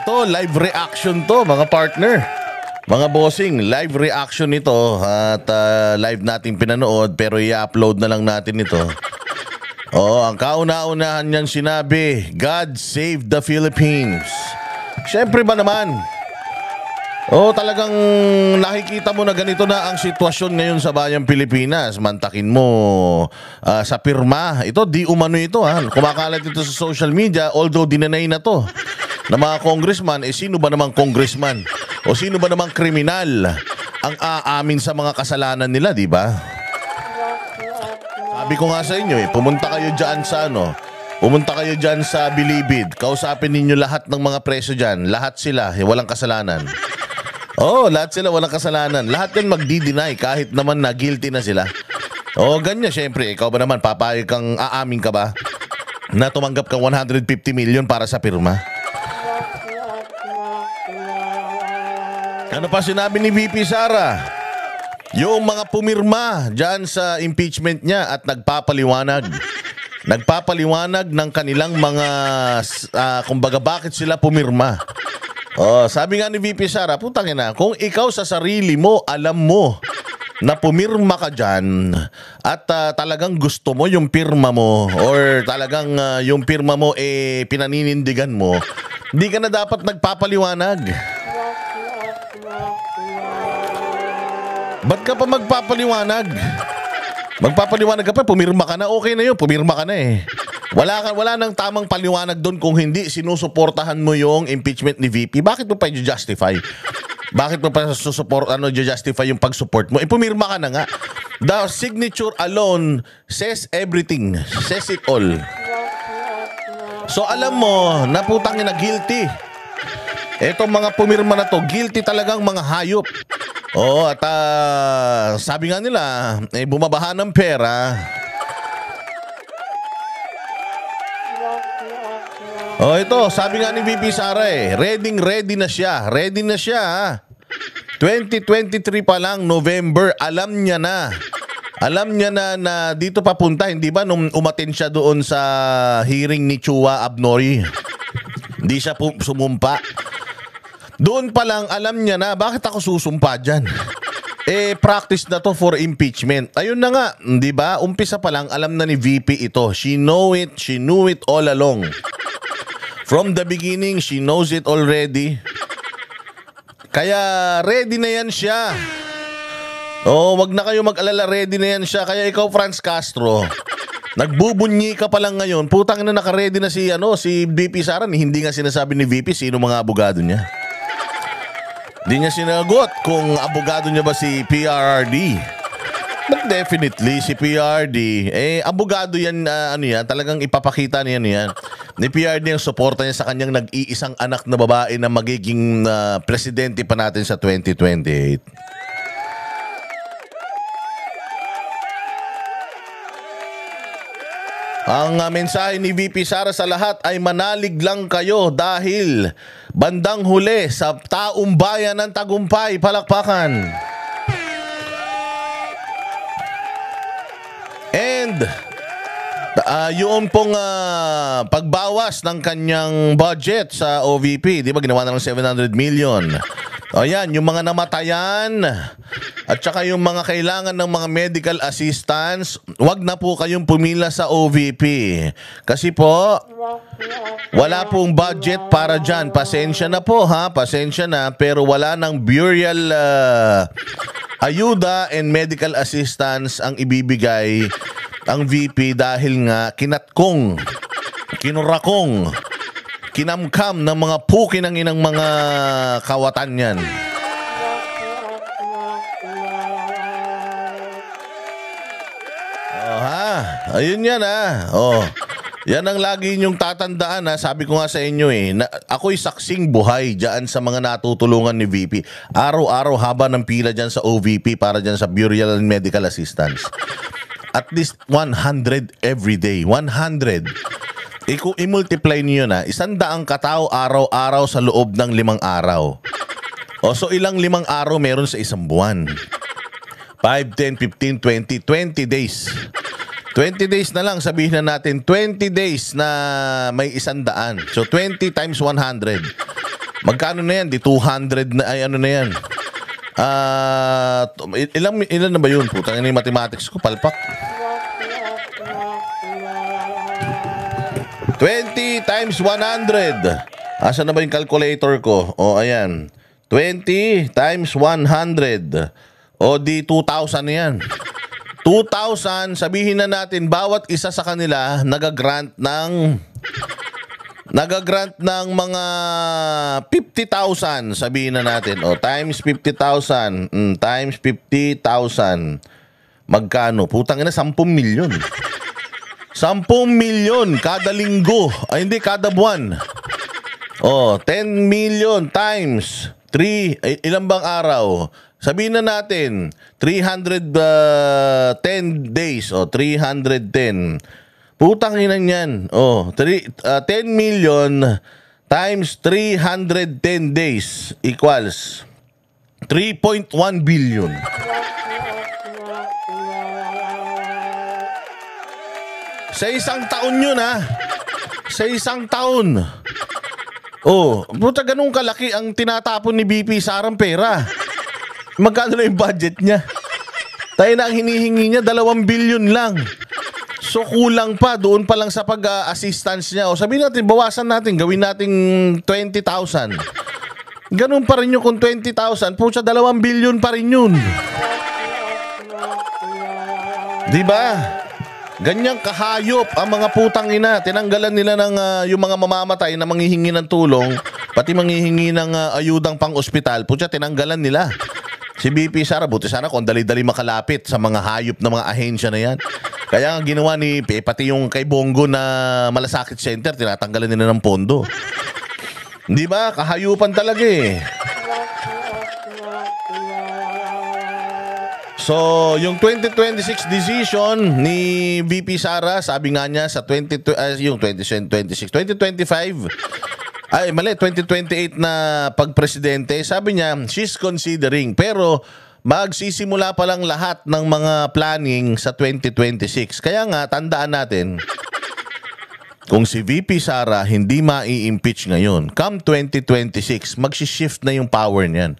Ito, live reaction to, mga partner. Mga bossing, live reaction ito at live nating pinanood pero i-upload na lang natin ito. Oh, ang kauna-unahan niyang sinabi, God save the Philippines. Siyempre ba naman? Oh, talagang nakikita mo na ganito na ang sitwasyon ngayon sa bayang Pilipinas. Mantakin mo sa pirma. Ito, di umano ito ha. Kumakalat ito sa social media, although dinanay na to. Na mga congressman, sino ba namang congressman? O sino ba namang kriminal ang aamin sa mga kasalanan nila, di ba? Sabi ko nga sa inyo pumunta kayo dyan sa pumunta kayo dyan sa Bilibid. Kausapin ninyo lahat ng mga preso dyan. Lahat sila, walang kasalanan. Oh, lahat sila walang kasalanan. Lahat yan magdi-deny kahit naman na guilty na sila. Oh, ganyan syempre. Ikaw ba naman, papayag kang aamin ka ba na tumanggap kang 150 million para sa pirma? Ano pa sinabi ni VP Sara? Yung mga pumirma dyan sa impeachment niya at nagpapaliwanag. Nagpapaliwanag ng kanilang mga, kumbaga bakit sila pumirma. Oh, sabi nga ni VP Sara, putangin na, kung ikaw sa sarili mo, alam mo na pumirma ka dyan at talagang gusto mo yung pirma mo or talagang yung pirma mo pinaninindigan mo, di ka na dapat nagpapaliwanag. Ba't ka pa magpapaliwanag? Magpapaliwanag ka pa, pumirma ka na, okay na yun, pumirma ka na Wala nang tamang paliwanag doon kung hindi sinusuportahan mo yung impeachment ni VP. Bakit mo pa i-justify? Bakit mo pa justify yung pag-support mo? Pumirma ka na nga. The signature alone says everything. Says it all. So alam mo, naputang na guilty. Etong mga pumirma na to, guilty talagang mga hayop. Oo, at sabi nga nila, bumabaha ng pera. Oh, ito, sabi nga ni VP Sara ready na siya. Ready na siya. 2023 pa lang, November, alam niya na. Alam niya na dito papunta, hindi ba nung umattend siya doon sa hearing ni Chua Abnoy? Hindi siya sumumpa. Doon pa lang alam niya na, bakit ako susumpa dyan? Practice na to for impeachment. Ayun na nga, di ba? Umpisa pa lang, alam na ni VP ito. She knew it all along. From the beginning, she knows it already. Kaya ready na yan siya. Oh, wag na kayo mag-alala, ready na yan siya. Kaya ikaw, Franz Castro, nagbubunyi ka pa lang ngayon. Putang na naka-ready na si VP Sara. Hindi nga sinasabi ni VP sino mga abogado niya. Hindi niya sinagot kung abogado niya ba si PRRD. But definitely si PRRD, abogado yan, talagang ipapakita niya yan. Ni PRRD ang suporta niya sa kanyang nag-iisang anak na babae na magiging presidente pa natin sa 2028. Ang mensahe ni VP Sara sa lahat ay manalig lang kayo dahil bandang huli sa taong bayan ng tagumpay. Palakpakan. And yun pong pagbawas ng kanyang budget sa OVP, di ba ginawa na ng 700 million. O yan, yung mga namatayan at saka yung mga kailangan ng mga medical assistance, wag na po kayong pumila sa OVP. Kasi po, wala pong budget para dyan. Pasensya na po pasensya na, pero wala ng burial ayuda and medical assistance ang ibibigay ang VP dahil nga kinurakong, kinamkam ng mga puki ng inang mga kawatan yan. Ayun yan yan ang lagi niyong tatandaan Sabi ko nga sa inyo na ako'y saksing buhay dyan sa mga natutulungan ni VP. Araw-araw haba ng pila dyan sa OVP para dyan sa burial and medical assistance. At least 100 every day. 100. Kung i-multiply niyo 100 katao araw-araw sa loob ng 5 araw. So ilang 5 araw meron sa isang buwan? 5, 10, 15, 20 days. 20 days na lang, sabihin na natin 20 days na may 100. So 20 times 100. Magkano na yan? Di 200 na, ay ano na yan? Ilan na ba yun? Putang ina yung mathematics ko, palpak. 20 times 100. Asan na ba yung calculator ko? O, ayan. 20 times 100. O, di 2,000 na yan. 2,000, sabihin na natin, bawat isa sa kanila nagagrant ng mga 50,000, sabihin na natin. O, times 50,000. Times 50,000. Magkano? Putang ina, 10 milyon. 10 milyon kada linggo. Ay, hindi, kada buwan. Oh, 10 million times 3. Ilan bang araw? Sabihin na natin, 310 days. O, 310. Putang ina niyan. Oh, 10 million times 310 days equals 3.1 billion. Sa isang taon yun, ha? Sa isang taon. Oh, puta, ganun kalaki ang tinatapon ni BP Sarang pera. Magkano na yung budget niya? Tayo na ang hinihingi niya, 2 billion lang. So kulang pa, doon pa lang sa pag-assistance niya. O sabihin natin, bawasan natin, gawin natin 20,000. Ganun pa rin yung kung 20,000, puta, 2 billion pa rin yun. Diba? Ganyang kahayop ang mga putang ina. Tinanggalan nila ng yung mga mamamatay na manghihingi ng tulong, pati manghihingi ng ayudang pang-ospital. Putya, tinanggalan nila. Si BP Sara, buti sana kung dali-dali makalapit sa mga hayop na mga ahensya na yan. Kaya ang ginawa ni pati yung kay Bongo na Malasakit Center, tinatanggalan nila ng pondo. Di ba? Kahayupan talaga eh. So, yung 2026 decision ni VP Sara, sabi nga niya sa 2025, ay mali, 2028 na pagpresidente, sabi niya, she's considering. Pero magsisimula pa lang lahat ng mga planning sa 2026. Kaya nga, tandaan natin, kung si VP Sara hindi mai-impeach ngayon, come 2026, magsishift na yung power niyan.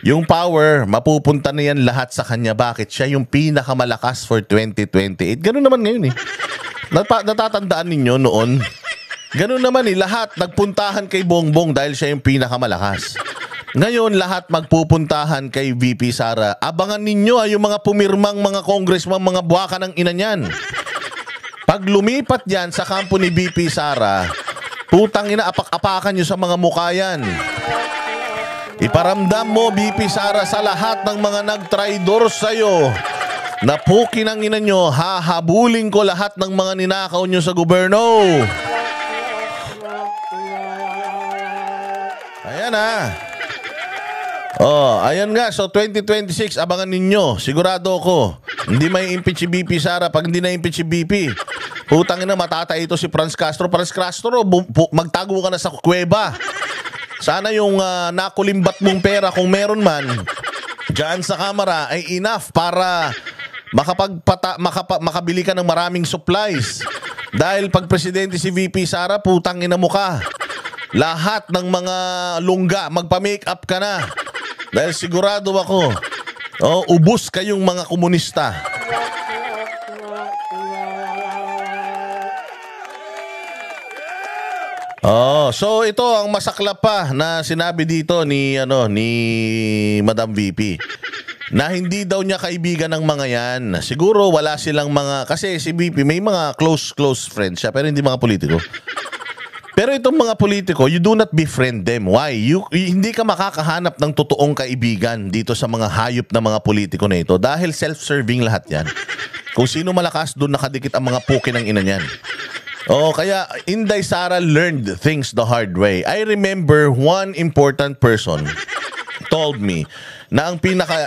Yung power, mapupunta na yan lahat sa kanya. Bakit? Siya yung pinakamalakas for 2028. Ganun naman ngayon eh. Natatandaan ninyo noon? Ganun naman eh. Lahat nagpuntahan kay Bongbong dahil siya yung pinakamalakas. Ngayon, lahat magpupuntahan kay VP Sara. Abangan ninyo yung mga pumirmang mga congressman, mga buwaka ng ina niyan. Pag lumipat yan sa kampo ni VP Sara, putang ina, apak-apakan nyo sa mga mukha yan. Iparamdam mo, BP Sara, sa lahat ng mga nag-traidor sa'yo na pukin ang ina nyo, hahabulin ko lahat ng mga ninakaw nyo sa gobyerno. Ayan ha. Oh, ayan nga. So 2026, abangan ninyo. Sigurado ko, hindi may impeach si BP Sara. Pag hindi na impeach si BP, putang ina, matatay ito si Franz Castro. Franz Castro, magtago ka na sa kuweba. Sana yung nakulimbat mong pera, kung meron man, dyan sa kamera, ay enough para makabili ka ng maraming supplies. Dahil pag presidente si VP Sara, putang ina mo ka. Lahat ng mga lungga, magpa-makeup ka na. Dahil sigurado ako, ubos kayong mga komunista. So ito ang masaklap pa na sinabi dito ni Madam VP na hindi daw niya kaibigan ng mga yan. Siguro wala silang mga, kasi si VP may mga close friends siya pero hindi mga politiko. Pero itong mga politiko, you do not befriend them. Why? Hindi ka makakahanap ng totoong kaibigan dito sa mga hayop na mga politiko na ito dahil self-serving lahat yan. Kung sino malakas, doon nakadikit ang mga puki ng ina niyan. Kaya Inday Sara learned things the hard way. I remember one important person told me na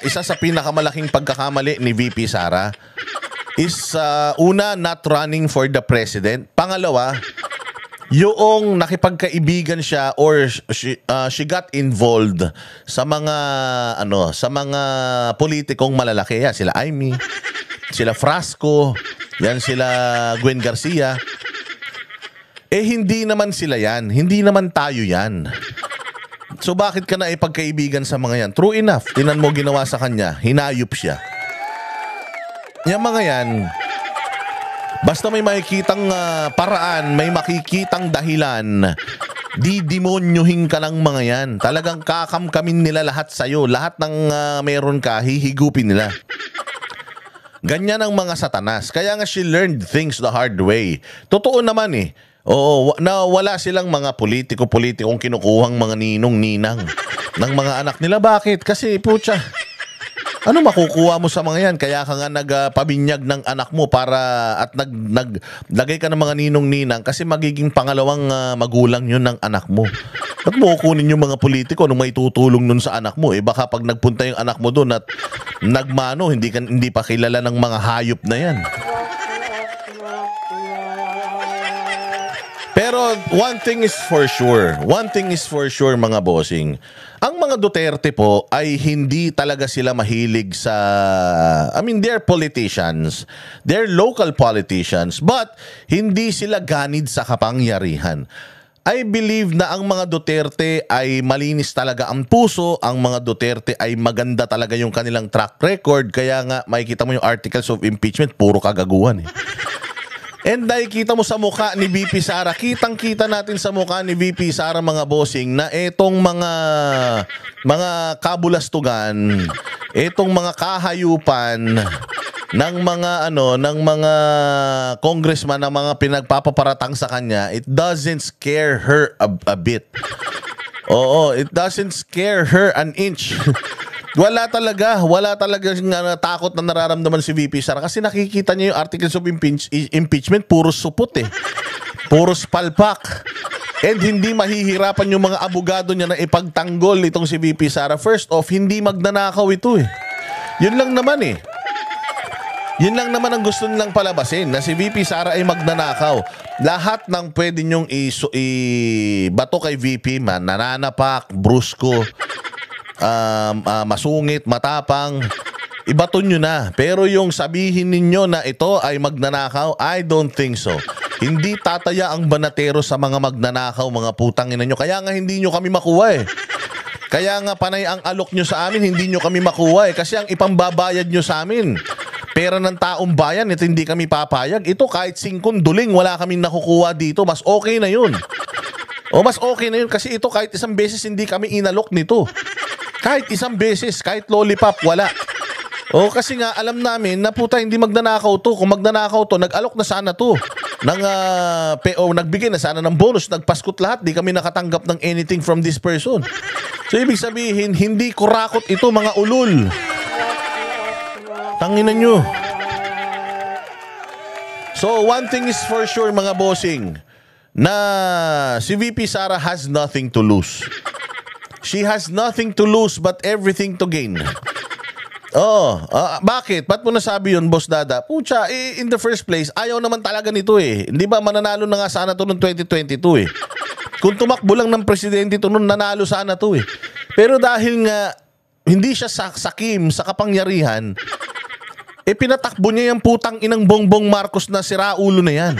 isa sa pinakamalaking pagkakamali ni VP Sara is una, not running for the president. Pangalawa, yung nakipagkaibigan siya or she got involved sa mga politikong malalaki. Yan, sila Amy, sila Frasco, yan sila Gwen Garcia. Hindi naman sila yan. Hindi naman tayo yan. So bakit ka na ipagkaibigan sa mga yan? True enough, tinan mo ginawa sa kanya, hinayop siya. Yung mga yan, basta may makikitang paraan, may makikitang dahilan, didemonyohin ka lang mga yan. Talagang kakamkamin nila lahat sa'yo. Lahat ng meron ka, hihigupin nila. Ganyan ang mga satanas. Kaya nga she learned things the hard way. Totoo naman eh. Oo, na wala silang mga politiko-politikong kinukuhang mga ninong-ninang ng mga anak nila. Bakit? Kasi putya, ano makukuha mo sa mga yan? Kaya ka nga nagpabinyag ng anak mo para at naglagay ka ng mga ninong-ninang kasi magiging pangalawang magulang yun ng anak mo. At mo kukunin yung mga politiko nung may tutulong nun sa anak mo. Eh baka pag nagpunta yung anak mo doon at nagmano, hindi pa kilala ng mga hayop na yan. Pero one thing is for sure mga bossing, ang mga Duterte po ay hindi talaga sila mahilig sa, they're politicians, they're local politicians, but hindi sila ganid sa kapangyarihan. I believe na ang mga Duterte ay malinis talaga ang puso, ang mga Duterte ay maganda talaga yung kanilang track record, kaya nga makikita mo yung articles of impeachment, puro kagaguhan eh. And nakikita mo sa mukha ni VP Sara, kitang-kita natin sa mukha ni VP Sara mga bossing na etong mga kabulastugan, etong mga kahayupan ng mga congressman, ng mga pinagpapaparatang sa kanya, it doesn't scare her a bit. Oo, it doesn't scare her an inch. Wala talaga takot na nararamdaman si VP Sara kasi nakikita niya yung articles of impeachment, puro supot eh. Puro palpak. And hindi mahihirapan yung mga abogado niya na ipagtanggol itong si VP Sara. First off, hindi magnanakaw ito eh. Yun lang naman eh. Yun lang naman ang gusto nilang palabasin, na si VP Sara ay magnanakaw. Lahat ng pwede nyong bato kay VP, nananapak, brusko, masungit, matapang, ibaton nyo na. Pero yung sabihin ninyo na ito ay magnanakaw, I don't think so. Hindi tataya ang banatero sa mga magnanakaw, mga putang ina nyo. Kaya nga hindi nyo kami makuha eh. Kaya nga panay ang alok nyo sa amin, hindi nyo kami makuha eh. Kasi ang ipambabayad nyo sa amin, pera ng taong bayan, ito hindi kami papayag. Ito kahit 5 duling, wala kaming nakukuha dito. Mas okay na yun. O mas okay na yun kasi ito kahit isang beses hindi kami inalok nito. Kahit isang beses, kahit lollipop, wala. O kasi nga, alam namin na puta, hindi magnanakaw to. Kung magnanakaw to, nag-alok na sana to. Nagbigay na sana ng bonus, nagpaskot lahat. Di kami nakatanggap ng anything from this person. So, ibig sabihin, hindi kurakot ito, mga ulul. Tanginan nyo. So, one thing is for sure, mga bossing, na si VP Sara has nothing to lose. She has nothing to lose but everything to gain. Bakit? Ba't mo nasabi yun, Boss Dada? Pucha, in the first place, ayaw naman talaga nito eh. Hindi ba mananalo na nga sana to noong 2022 eh. Kung tumakbo lang ng presidente to noon, nanalo sana to eh. Pero dahil nga hindi siya sakim sa kapangyarihan, pinatakbo niya yung putang inang Bongbong Marcos na siraulo na yan.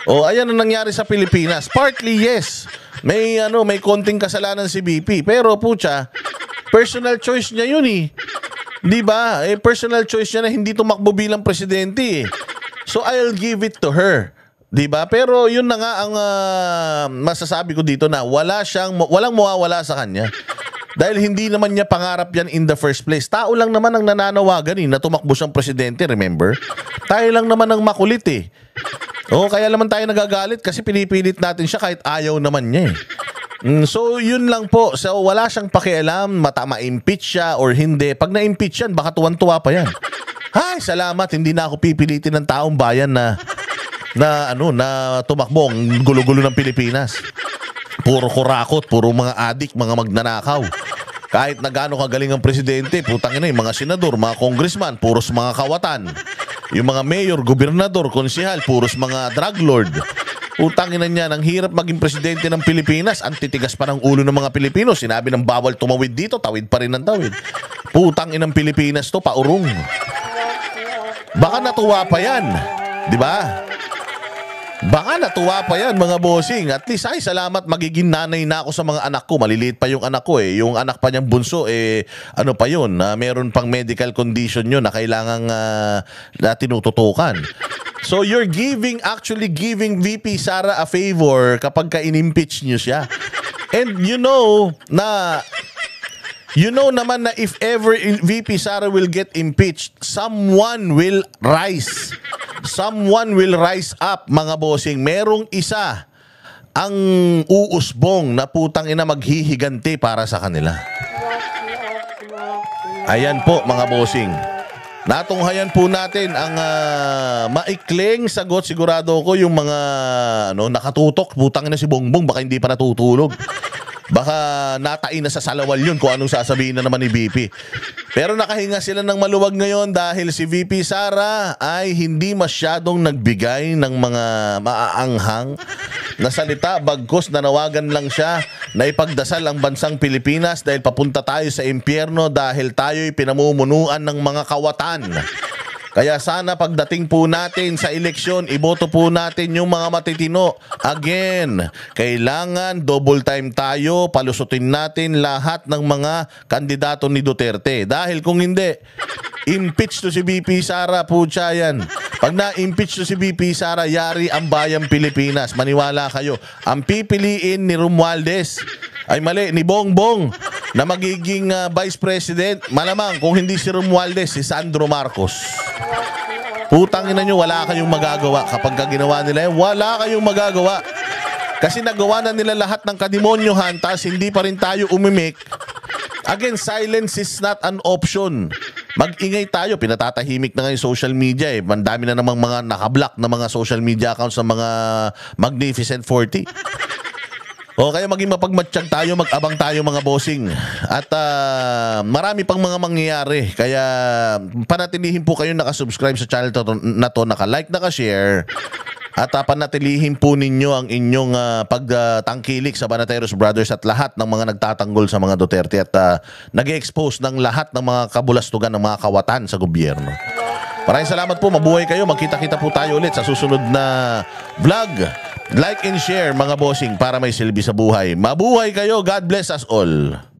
Ayan ang nangyari sa Pilipinas. Partly yes. May konting kasalanan si BP, pero pucha, personal choice niya yun eh. 'Di ba? Personal choice niya na hindi tumakbo bilang presidente eh. So I'll give it to her. 'Di ba? Pero yun na nga ang masasabi ko dito, na walang mawawala sa kanya. Dahil hindi naman niya pangarap yan in the first place. Tao lang naman ang nananawagan na tumakbo siyang presidente, remember? Tayo lang naman ang makulit eh. Kaya naman tayo nagagalit kasi pinipilit natin siya kahit ayaw naman niya eh. So, yun lang po. So, wala siyang pakialam, ma-impeach siya or hindi. Pag na-impeach yan, baka tuwan-tuwa pa yan. Ay, salamat, hindi na ako pipilitin ng taong bayan na tumakbo ang gulo-gulo ng Pilipinas. Puro kurakot, puro mga adik, mga magnanakaw. Kahit na gaano kagaling ang presidente, putang ina, yung mga senador, mga congressman, puros mga kawatan. Yung mga mayor, gobernador, konsehal, puros mga drug lord. Putang ina niya, ang hirap maging presidente ng Pilipinas. Ang titigas pa ng ulo ng mga Pilipino. Sinabi ng bawal tumawid dito, tawid pa rin ng tawid. Putang inang Pilipinas to, paurong. Baka natuwa pa yan. Di ba? Baka natuwa pa yan mga bossing. At least ay salamat, magiging nanay na ako sa mga anak ko. Maliliit pa yung anak ko eh. Yung anak pa niyang bunso ano pa yun, meron pang medical condition yun na kailangang na tinututukan. So you're actually giving VP Sara a favor kapag ka in-impeach niyo siya. And you know naman na if ever VP Sara will get impeached, someone will rise. Someone will rise up, mga bossing. Merong isa ang uusbong na putang ina maghihiganti para sa kanila. Ayan po, mga bossing. Natunghayan po natin ang maikling sagot. Sigurado ko yung mga nakatutok. Putang ina si Bongbong, baka hindi pa natutulog. Baka natain na sa salawal yun kung anong sasabihin na naman ni VP. Pero nakahinga sila ng maluwag ngayon dahil si VP Sara ay hindi masyadong nagbigay ng mga maaanghang na salita, bagkus nanawagan lang siya na ipagdasal ang bansang Pilipinas dahil papunta tayo sa impyerno dahil tayo'y pinamumunuan ng mga kawatan. Kaya sana pagdating po natin sa eleksyon, iboto po natin yung mga matitino. Again, kailangan double time tayo, palusutin natin lahat ng mga kandidato ni Duterte. Dahil kung hindi, impeach to si VP Sara, putya yan. Pag na-impeach to si VP Sara, yari ang bayang Pilipinas. Maniwala kayo. Ang pipiliin ni Romualdez, ay mali, ni Bongbong na magiging Vice President, malamang kung hindi si Romualdez, si Sandro Marcos. Putang ina nyo, wala kayong magagawa. Kapag ginawa nila yan, wala kayong magagawa. Kasi nagawa na nila lahat ng kademonyohan, tas hindi pa rin tayo umimik. Again, silence is not an option. Mag-ingay tayo. Pinatatahimik na ngayon social media eh. Mandami na namang mga nakablock na mga social media accounts ng mga Magnificent 40. O kaya maging mapagmatsyag tayo, mag-abang tayo mga bossing. At marami pang mga mangyayari. Kaya panatilihin po kayo nakasubscribe sa channel na to, naka-like, naka-share. At panatilihin po ninyo ang inyong pagtangkilik sa Banateros Brothers at lahat ng mga nagtatanggol sa mga Duterte at nag-expose ng lahat ng mga kabulastugan ng mga kawatan sa gobyerno. Maraming salamat po. Mabuhay kayo. Magkita-kita po tayo ulit sa susunod na vlog. Like and share mga bossing para may silbi sa buhay. Mabuhay kayo. God bless us all.